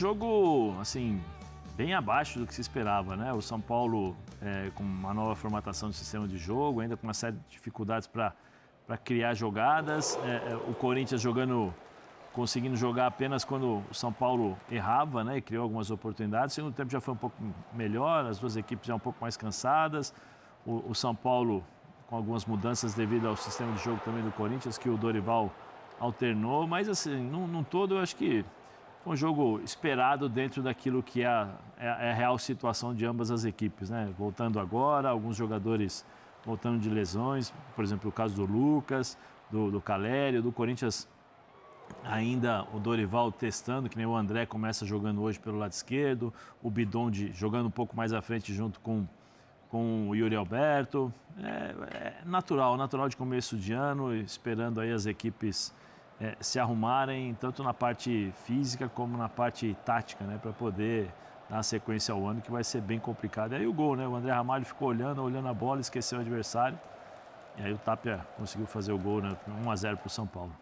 Jogo, assim, bem abaixo do que se esperava, né? O São Paulo com uma nova formatação do sistema de jogo, ainda com uma série de dificuldades para criar jogadas. O Corinthians conseguindo jogar apenas quando o São Paulo errava, né? E criou algumas oportunidades. O segundo tempo já foi um pouco melhor, as duas equipes já um pouco mais cansadas. O São Paulo com algumas mudanças devido ao sistema de jogo também do Corinthians, que o Dorival alternou. Mas, assim, num todo, eu acho que foi um jogo esperado dentro daquilo que é a real situação de ambas as equipes, né? Voltando agora, alguns jogadores voltando de lesões, por exemplo, o caso do Lucas, do Calério, do Corinthians ainda o Dorival testando, que nem o André começa jogando hoje pelo lado esquerdo, o Bidonde jogando um pouco mais à frente junto com o Yuri Alberto. É natural de começo de ano, esperando aí as equipes se arrumarem, tanto na parte física como na parte tática, né, para poder dar sequência ao ano, que vai ser bem complicado. E aí o gol, né, o André Ramalho ficou olhando a bola, esqueceu o adversário, e aí o Tapia conseguiu fazer o gol, né, 1-0 para o São Paulo.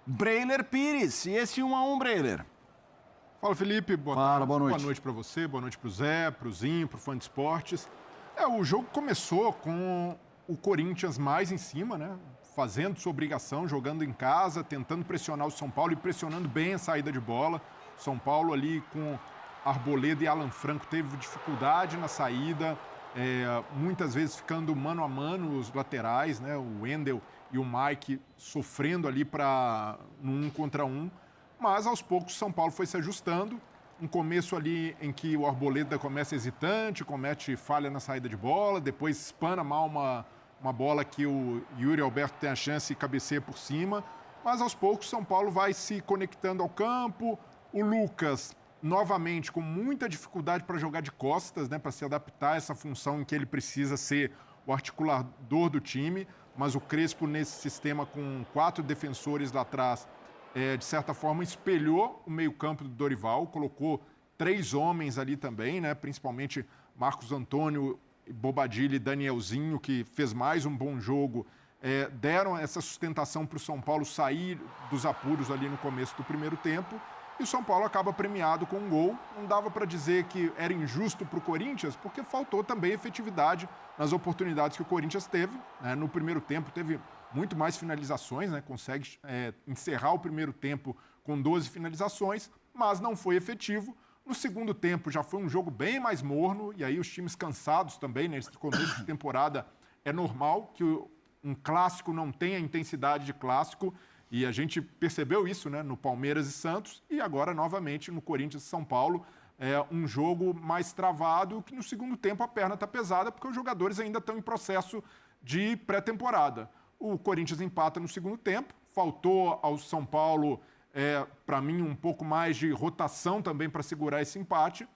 Breiler Pires, e esse 1-1, Breiler? Fala, Felipe, boa noite para você, boa noite para o Zé, para o Zinho, para o Fã de Esportes. O jogo começou com o Corinthians mais em cima, né? Fazendo sua obrigação, jogando em casa, tentando pressionar o São Paulo e pressionando bem a saída de bola. São Paulo ali com Arboleda e Alan Franco teve dificuldade na saída, muitas vezes ficando mano a mano os laterais, né? O Wendel e o Mike sofrendo ali no 1 contra 1. Mas aos poucos o São Paulo foi se ajustando. Um começo ali em que o Arboleda começa hesitante, comete falha na saída de bola, depois espana mal uma bola que o Yuri Alberto tem a chance e cabeceia por cima. Mas aos poucos o São Paulo vai se conectando ao campo. O Lucas, novamente, com muita dificuldade para jogar de costas, né, para se adaptar a essa função em que ele precisa ser o articulador do time. Mas o Crespo, nesse sistema com 4 defensores lá atrás, de certa forma, espelhou o meio-campo do Dorival, colocou 3 homens ali também, né? Principalmente Marcos Antônio, Bobadilla e Danielzinho, que fez mais um bom jogo, deram essa sustentação para o São Paulo sair dos apuros ali no começo do primeiro tempo. E o São Paulo acaba premiado com um gol. Não dava para dizer que era injusto para o Corinthians, porque faltou também efetividade nas oportunidades que o Corinthians teve, né? No primeiro tempo teve muito mais finalizações, né? Consegue encerrar o primeiro tempo com 12 finalizações, mas não foi efetivo. No segundo tempo já foi um jogo bem mais morno, e aí os times cansados também, nesse começo de temporada, é normal que um clássico não tenha intensidade de clássico, e a gente percebeu isso, né, no Palmeiras e Santos, e agora novamente no Corinthians e São Paulo. Um jogo mais travado, que no segundo tempo a perna está pesada, porque os jogadores ainda estão em processo de pré-temporada. O Corinthians empata no segundo tempo, faltou ao São Paulo, para mim, um pouco mais de rotação também para segurar esse empate.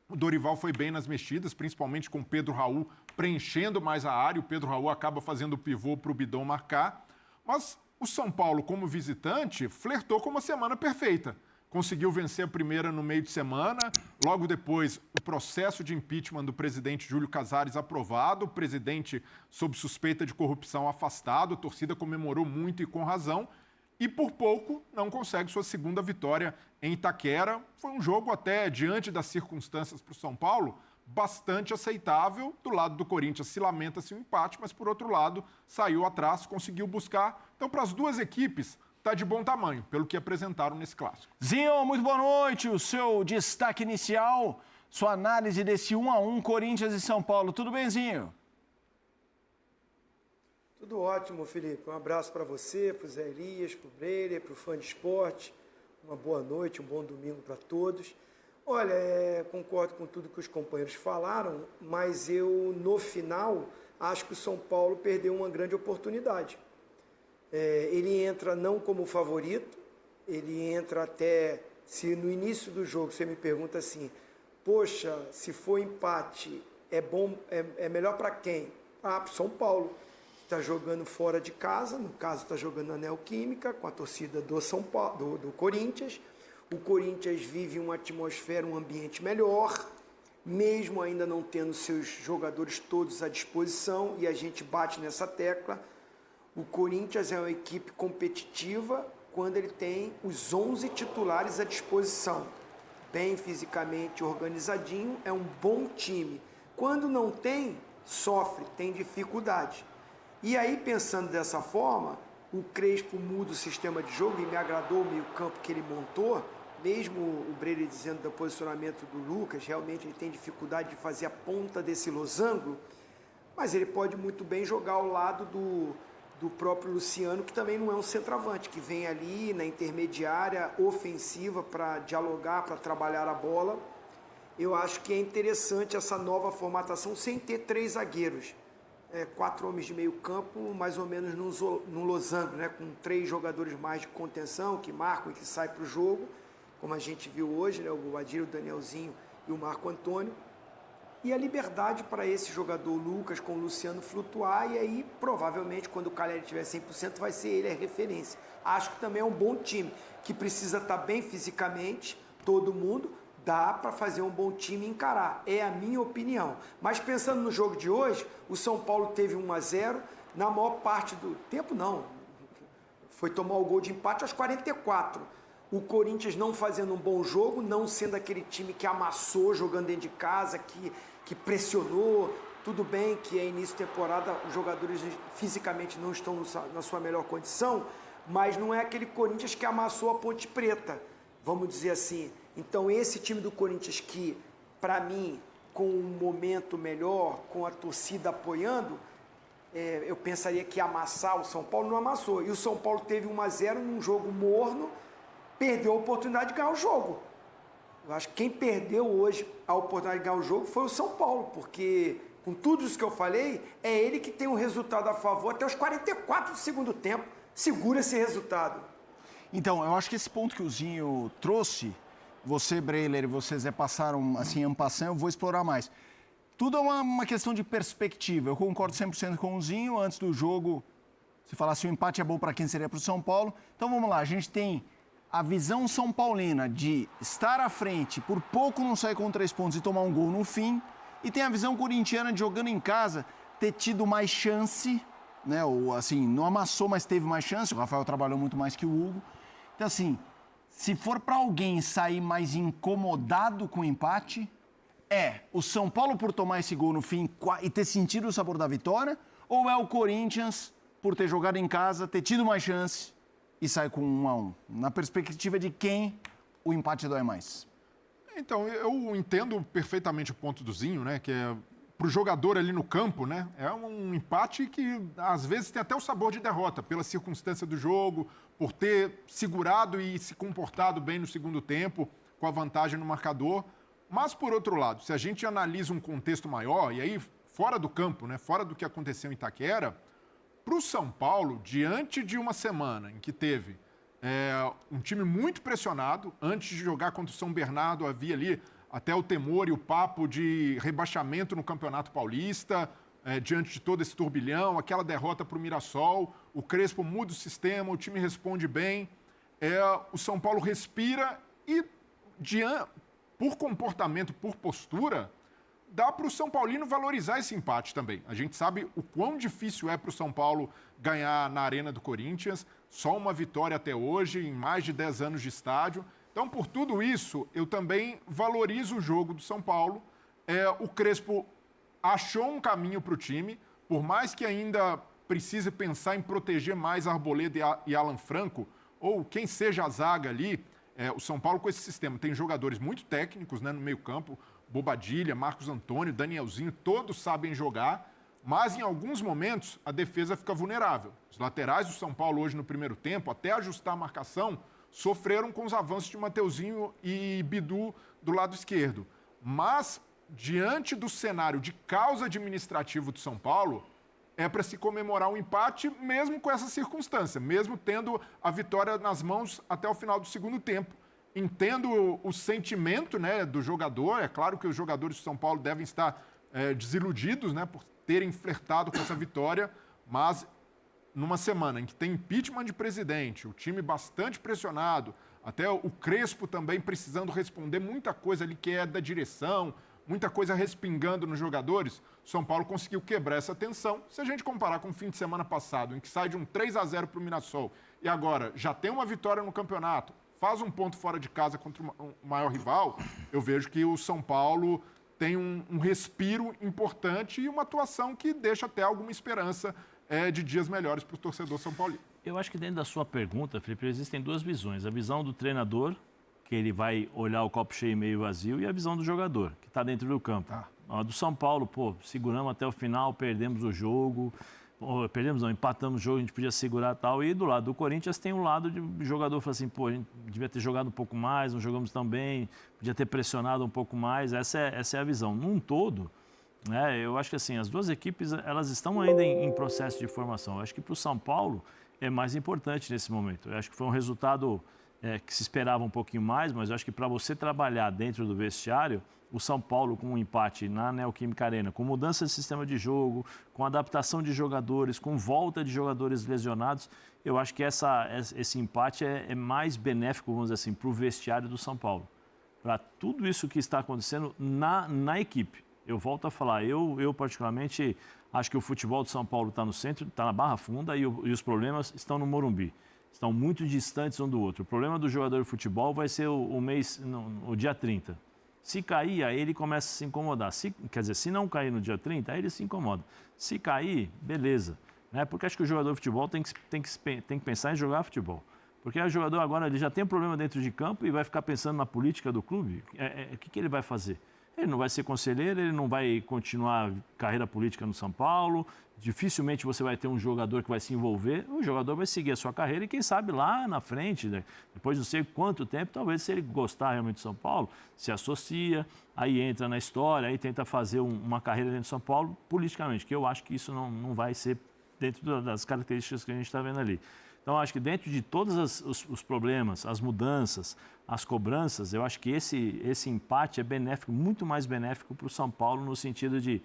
O Dorival foi bem nas mexidas, principalmente com o Pedro Raul preenchendo mais a área. O Pedro Raul acaba fazendo o pivô para o Bidon marcar. Mas o São Paulo, como visitante, flertou com uma semana perfeita. Conseguiu vencer a primeira no meio de semana. Logo depois, o processo de impeachment do presidente Júlio Casares aprovado. O presidente, sob suspeita de corrupção, afastado. A torcida comemorou muito e com razão. E por pouco não consegue sua segunda vitória em Itaquera. Foi um jogo até, diante das circunstâncias para o São Paulo, bastante aceitável. Do lado do Corinthians se lamenta-se um empate, mas por outro lado saiu atrás, conseguiu buscar. Então, para as duas equipes, está de bom tamanho, pelo que apresentaram nesse clássico. Zinho, muito boa noite. O seu destaque inicial, sua análise desse 1-1 Corinthians e São Paulo. Tudo bem, Zinho? Tudo ótimo, Felipe. Um abraço para você, para o Zé Elias, para o Breiler, para o Fã de Esporte. Uma boa noite, um bom domingo para todos. Olha, concordo com tudo que os companheiros falaram, mas eu, no final, acho que o São Paulo perdeu uma grande oportunidade. Ele entra não como favorito, ele entra até, se no início do jogo você me pergunta assim, poxa, se for empate, é bom, é melhor para quem? Para o São Paulo. Está jogando fora de casa, no caso está jogando na Neoquímica, com a torcida do São Paulo, do Corinthians. O Corinthians vive uma atmosfera, um ambiente melhor, mesmo ainda não tendo seus jogadores todos à disposição, e a gente bate nessa tecla. O Corinthians é uma equipe competitiva quando ele tem os 11 titulares à disposição. bem fisicamente, organizadinho, é um bom time. Quando não tem, sofre, tem dificuldade. E aí, pensando dessa forma, o Crespo muda o sistema de jogo e me agradou o meio-campo que ele montou, mesmo o Breire dizendo do posicionamento do Lucas, realmente ele tem dificuldade de fazer a ponta desse losango, mas ele pode muito bem jogar ao lado do próprio Luciano, que também não é um centroavante, que vem ali na intermediária ofensiva para dialogar, para trabalhar a bola. Eu acho que é interessante essa nova formatação sem ter 3 zagueiros. 4 homens de meio campo, mais ou menos num losango, né? Com 3 jogadores mais de contenção, que marcam e que saem para o jogo, como a gente viu hoje, né? O Adílio, o Danielzinho e o Marco Antônio. E a liberdade para esse jogador Lucas com o Luciano flutuar, e aí provavelmente quando o Caleri tiver 100% vai ser ele a referência. Acho que também é um bom time, que precisa estar bem fisicamente, todo mundo, dá para fazer um bom time e encarar, é a minha opinião. Mas pensando no jogo de hoje, o São Paulo teve 1-0, na maior parte do tempo não, foi tomar o gol de empate aos 44. O Corinthians não fazendo um bom jogo, não sendo aquele time que amassou jogando dentro de casa, que pressionou. Tudo bem que é início de temporada, os jogadores fisicamente não estão na sua melhor condição, mas não é aquele Corinthians que amassou a Ponte Preta, vamos dizer assim. Então esse time do Corinthians que, para mim, com um momento melhor, com a torcida apoiando, eu pensaria que ia amassar o São Paulo, não amassou. E o São Paulo teve 1-0 num jogo morno, perdeu a oportunidade de ganhar o jogo. Eu acho que quem perdeu hoje a oportunidade de ganhar o jogo foi o São Paulo, porque com tudo isso que eu falei, é ele que tem um resultado a favor até os 44 do segundo tempo. Segura esse resultado. Então, eu acho que esse ponto que o Zinho trouxe, você, Breiler, e você, Zé, passaram assim, en passant, eu vou explorar mais. Tudo é uma questão de perspectiva. Eu concordo 100% com o Zinho. Antes do jogo, se falasse o empate é bom para quem seria para o São Paulo. Então, vamos lá. A gente tem a visão são paulina de estar à frente, por pouco não sair com 3 pontos e tomar um gol no fim. E tem a visão corintiana de jogando em casa, ter tido mais chance, né? Ou assim, não amassou, mas teve mais chance. O Rafael trabalhou muito mais que o Hugo. Então, assim, se for para alguém sair mais incomodado com o empate, o São Paulo por tomar esse gol no fim e ter sentido o sabor da vitória, ou é o Corinthians por ter jogado em casa, ter tido mais chance e sair com 1-1? Na perspectiva de quem o empate dói mais? Então, eu entendo perfeitamente o ponto do Zinho, né? Que é para o jogador ali no campo, né? É um empate que às vezes tem até o sabor de derrota, pela circunstância do jogo, por ter segurado e se comportado bem no segundo tempo, com a vantagem no marcador. Mas, por outro lado, se a gente analisa um contexto maior, e aí fora do campo, né? Fora do que aconteceu em Itaquera, para o São Paulo, diante de uma semana em que teve um time muito pressionado, antes de jogar contra o São Bernardo, havia ali até o temor e o papo de rebaixamento no Campeonato Paulista, diante de todo esse turbilhão, aquela derrota para o Mirassol, o Crespo muda o sistema, o time responde bem, o São Paulo respira e, por comportamento, por postura, dá para o São Paulino valorizar esse empate também. A gente sabe o quão difícil é para o São Paulo ganhar na Arena do Corinthians, só uma vitória até hoje, em mais de 10 anos de estádio. Então, por tudo isso, eu também valorizo o jogo do São Paulo. O Crespo achou um caminho para o time, por mais que ainda precise pensar em proteger mais Arboleda e Alan Franco, ou quem seja a zaga ali, o São Paulo com esse sistema tem jogadores muito técnicos, né, no meio-campo, Bobadilha, Marcos Antônio, Danielzinho, todos sabem jogar, mas em alguns momentos a defesa fica vulnerável. Os laterais do São Paulo hoje no primeiro tempo, até ajustar a marcação, sofreram com os avanços de Mateuzinho e Bidu do lado esquerdo. Mas, diante do cenário de caos administrativo do São Paulo, é para se comemorar um empate mesmo com essa circunstância, mesmo tendo a vitória nas mãos até o final do segundo tempo. Entendo o sentimento, né, do jogador. É claro que os jogadores do São Paulo devem estar desiludidos, né, por terem flertado com essa vitória, mas numa semana em que tem impeachment de presidente, o time bastante pressionado, até o Crespo também precisando responder muita coisa ali que é da direção, muita coisa respingando nos jogadores, São Paulo conseguiu quebrar essa tensão. Se a gente comparar com o fim de semana passado, em que sai de um 3-0 para o Mirassol e agora já tem uma vitória no campeonato, faz um ponto fora de casa contra o maior rival, eu vejo que o São Paulo tem um respiro importante e uma atuação que deixa até alguma esperança de dias melhores para o torcedor São Paulino. Eu acho que dentro da sua pergunta, Felipe, existem duas visões. A visão do treinador, que ele vai olhar o copo cheio e meio vazio, e a visão do jogador, que está dentro do campo. A do São Paulo, seguramos até o final, perdemos o jogo, perdemos não, empatamos o jogo, a gente podia segurar e tal. E do lado do Corinthians tem um lado de jogador que fala assim, a gente devia ter jogado um pouco mais, não jogamos tão bem, podia ter pressionado um pouco mais. Essa é a visão. Num todo, né, eu acho que assim, as duas equipes, elas estão ainda em processo de formação. Eu acho que para o São Paulo é mais importante nesse momento. Eu acho que foi um resultado que se esperava um pouquinho mais, mas eu acho que para você trabalhar dentro do vestiário, o São Paulo com um empate na Neoquímica Arena, com mudança de sistema de jogo, com adaptação de jogadores, com volta de jogadores lesionados, eu acho que esse empate é mais benéfico, vamos dizer assim, para o vestiário do São Paulo. Para tudo isso que está acontecendo na equipe. Eu volto a falar, eu particularmente acho que o futebol do São Paulo está no centro, está na Barra Funda e os problemas estão no Morumbi. Estão muito distantes um do outro. O problema do jogador de futebol vai ser o dia 30. Se cair, aí ele começa a se incomodar. Quer dizer, se não cair no dia 30, aí ele se incomoda. Se cair, beleza. Né? Porque acho que o jogador de futebol tem que pensar em jogar futebol. Porque o jogador agora ele já tem um problema dentro de campo e vai ficar pensando na política do clube. O que ele vai fazer? Ele não vai ser conselheiro, ele não vai continuar carreira política no São Paulo. Dificilmente você vai ter um jogador que vai se envolver. O jogador vai seguir a sua carreira e quem sabe lá na frente, né? Depois de não sei quanto tempo, talvez se ele gostar realmente de São Paulo, se associa, aí entra na história, aí tenta fazer uma carreira dentro de São Paulo politicamente, que eu acho que isso não vai ser dentro das características que a gente está vendo ali. Então, acho que dentro de todos os problemas, as mudanças, as cobranças, eu acho que esse empate é benéfico, muito mais benéfico para o São Paulo no sentido de,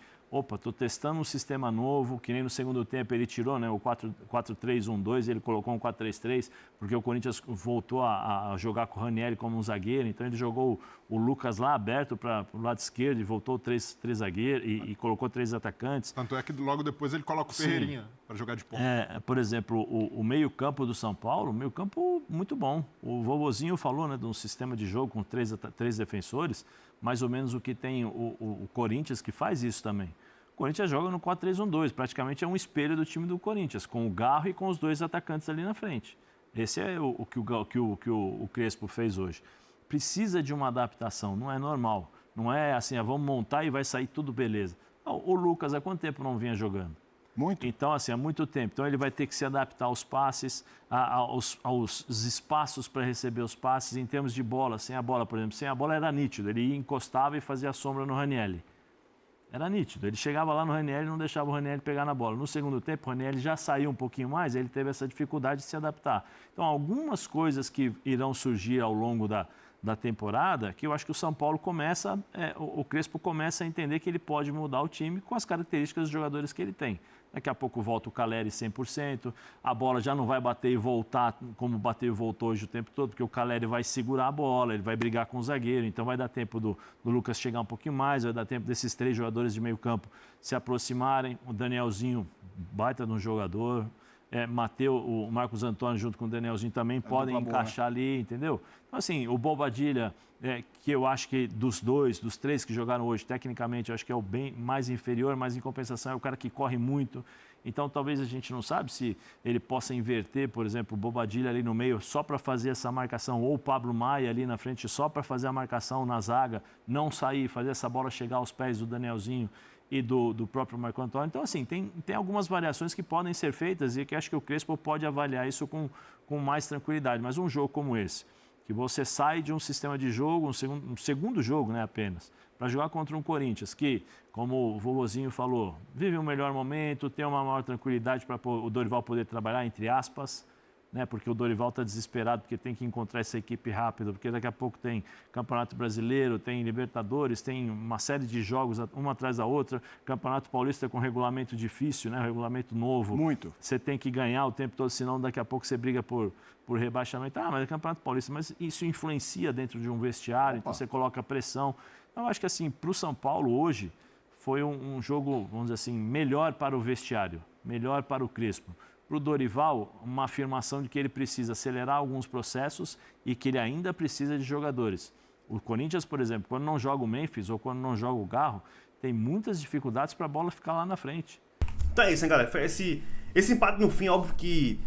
estou testando um sistema novo, que nem no segundo tempo ele tirou, né, o 4-3-1-2, ele colocou um 4-3-3, porque o Corinthians voltou a jogar com o Ranieri como um zagueiro, então ele jogou o Lucas lá aberto para o lado esquerdo e voltou três zagueiros e colocou 3 atacantes. Tanto é que logo depois ele coloca o Ferreirinha para jogar de ponta. Por exemplo, o meio-campo do São Paulo, meio-campo muito bom. O Vovozinho falou, né, de um sistema de jogo com 3 defensores, mais ou menos o que tem o Corinthians, que faz isso também. O Corinthians joga no 4-3-1-2, praticamente é um espelho do time do Corinthians, com o Garro e com os 2 atacantes ali na frente. Esse é o que o Crespo fez hoje. Precisa de uma adaptação, não é normal. Não é assim, vamos montar e vai sair tudo beleza. Não, o Lucas, há quanto tempo não vinha jogando? Muito. Então, assim, há muito tempo. Então, ele vai ter que se adaptar aos passes, aos espaços para receber os passes. Em termos de bola, sem a bola, por exemplo, sem a bola era nítido. Ele encostava e fazia a sombra no Ranieri. Era nítido. Ele chegava lá no Ranieri e não deixava o Ranieri pegar na bola. No segundo tempo, o Ranieri já saiu um pouquinho mais, ele teve essa dificuldade de se adaptar. Então, algumas coisas que irão surgir ao longo da temporada, que eu acho que o São Paulo o Crespo começa a entender que ele pode mudar o time com as características dos jogadores que ele tem. Daqui a pouco volta o Calleri 100%, a bola já não vai bater e voltar como bateu e voltou hoje o tempo todo, porque o Calleri vai segurar a bola, ele vai brigar com o zagueiro, então vai dar tempo do Lucas chegar um pouquinho mais, vai dar tempo desses 3 jogadores de meio campo se aproximarem, o Danielzinho, baita de um jogador, o Marcos Antônio junto com o Danielzinho também podem encaixar ali, entendeu? Então, assim, o Bobadilla, que eu acho que dos 3 que jogaram hoje, tecnicamente, eu acho que é o bem mais inferior, mas em compensação é o cara que corre muito. Então, talvez a gente não sabe se ele possa inverter, por exemplo, o Bobadilla ali no meio só para fazer essa marcação, ou o Pablo Maia ali na frente só para fazer a marcação na zaga, não sair, fazer essa bola chegar aos pés do Danielzinho e do próprio Marco Antônio. Então, assim, tem algumas variações que podem ser feitas e que acho que o Crespo pode avaliar isso com mais tranquilidade. Mas um jogo como esse, que você sai de um sistema de jogo, um segundo jogo, né, apenas, para jogar contra um Corinthians que, como o Vovozinho falou, vive um melhor momento, tem uma maior tranquilidade para o Dorival poder trabalhar, entre aspas, né, porque o Dorival está desesperado porque tem que encontrar essa equipe rápido, porque daqui a pouco tem Campeonato Brasileiro, tem Libertadores, tem uma série de jogos, uma atrás da outra, Campeonato Paulista com regulamento difícil, né, regulamento novo. Muito. Você tem que ganhar o tempo todo, senão daqui a pouco você briga por rebaixamento. Mas é Campeonato Paulista, mas isso influencia dentro de um vestiário, então você coloca pressão. Então, eu acho que assim, para o São Paulo hoje, foi um jogo, vamos dizer assim, melhor para o vestiário, melhor para o Crespo. para o Dorival uma afirmação de que ele precisa acelerar alguns processos e que ele ainda precisa de jogadores. O Corinthians, por exemplo, quando não joga o Memphis ou quando não joga o Garro, tem muitas dificuldades para a bola ficar lá na frente. Então é isso, hein, galera? Esse empate no fim, óbvio que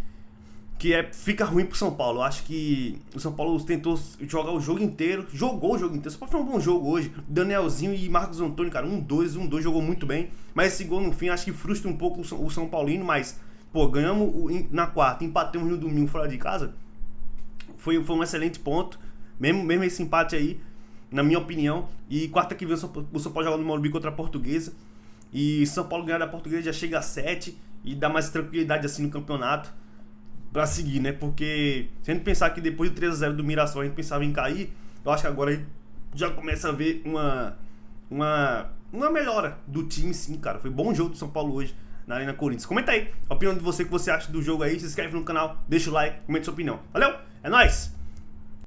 fica ruim pro São Paulo. Eu acho que o São Paulo tentou jogar o jogo inteiro, jogou o jogo inteiro. Só foi um bom jogo hoje. Danielzinho e Marcos Antônio, cara, 1-2, jogou muito bem. Mas esse gol no fim, acho que frustra um pouco o São Paulino, mas, pô, ganhamos na quarta, empatamos no domingo fora de casa. Foi um excelente ponto. Mesmo esse empate aí, na minha opinião. E quarta que vem o São Paulo joga no Morumbi contra a Portuguesa. E São Paulo ganhar da Portuguesa já chega a 7 e dá mais tranquilidade assim no campeonato pra seguir, né? Porque se a gente pensar que depois do 3-0 do Mirassol a gente pensava em cair, eu acho que agora já começa a ver uma melhora do time, sim, cara. Foi bom jogo do São Paulo hoje na Arena Corinthians. Comenta aí a opinião de você, o que você acha do jogo aí. Se inscreve no canal, deixa o like, comenta sua opinião. Valeu, é nóis!